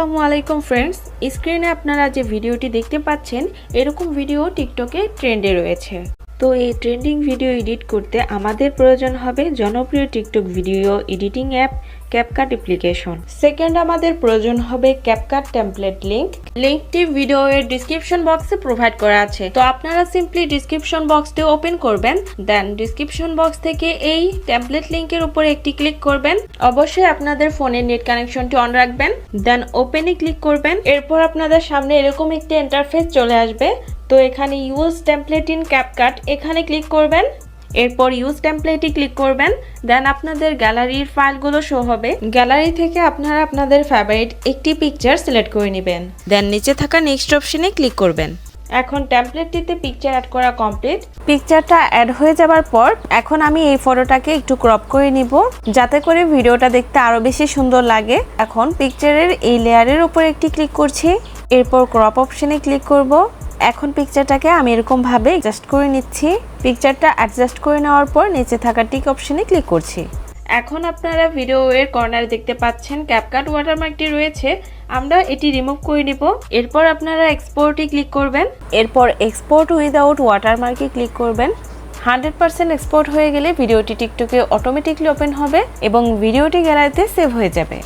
আসসালামু আলাইকুম ফ্রেন্ডস, স্ক্রিনে আপনারা যে ভিডিওটি দেখতে পাচ্ছেন এরকম ভিডিও টিকটকে ট্রেন্ডে রয়েছে। তো এই ট্রেন্ডিং ভিডিও এডিট করতে আমাদের প্রয়োজন হবে জনপ্রিয় TikTok video editing app CapCut application. Second আমাদের প্রয়োজন হবে ক্যাপকাট টেমপ্লেট লিঙ্কটি ভিডিও এর ডিসক্রিপশন বক্সে প্রোভাইড করা আছে। তো আপনারা সিম্পলি ডিসক্রিপশন বক্সটি ওপেন করবেন, দেন ডিসক্রিপশন বক্স থেকে এই টেমপ্লেট লিঙ্কের উপরে একটি ক্লিক করবেন। অবশ্যই আপনাদের ফোনের নেট কানেকশনটি অন রাখবেন, দেন ওপেনে ক্লিক করবেন। এরপর আপনাদের সামনে এরকম একটি ইন্টারফেস চলে আসবে। তো এখানে ইউজ টেমপ্লেট ইন ক্যাপকাট এখানে ক্লিক করবেন। এরপর ইউজ টেমপ্লেটে ক্লিক করবেন, দেন আপনাদের গ্যালারির ফাইলগুলো শো হবে। গ্যালারি থেকে আপনারা আপনাদের ফেভারিট একটি পিকচার সিলেক্ট করে নেবেন, দেন নিচে থাকা নেক্সট অপশনে ক্লিক করবেন। এখন টেমপ্লেটটিতে পিকচার অ্যাড করা কমপ্লিট। পিকচারটা অ্যাড হয়ে যাবার পর এখন আমি এই ফটোটাকে একটু ক্রপ করে নিব, যাতে করে ভিডিওটা দেখতে আরো বেশি সুন্দর লাগে। এখন পিকচারের এই লেয়ারের উপর একটি ক্লিক করছি, এরপর ক্রপ অপশনে ক্লিক করব। এখন পিকচারটাকে আমি এরকম ভাবে অ্যাডজাস্ট করে নিচ্ছি। পিকচারটা অ্যাডজাস্ট করে নেওয়ার পর নিচে থাকা টিক অপশনে ক্লিক করছি। এখন আপনারা ভিডিও এর কর্নারে দেখতে পাচ্ছেন ক্যাপকাট ওয়াটারমার্কটি রয়েছে, আমরা এটি রিমুভ করে নিব। এরপর আপনারা এক্সপোর্টে ক্লিক করবেন, এরপর এক্সপোর্ট উইদাউট ওয়াটারমার্কে ক্লিক করবেন। 100% এক্সপোর্ট হয়ে গেলে ভিডিওটি টিকটকে অটোমেটিকলি ওপেন হবে এবং ভিডিওটি গ্যালারিতে সেভ হয়ে যাবে।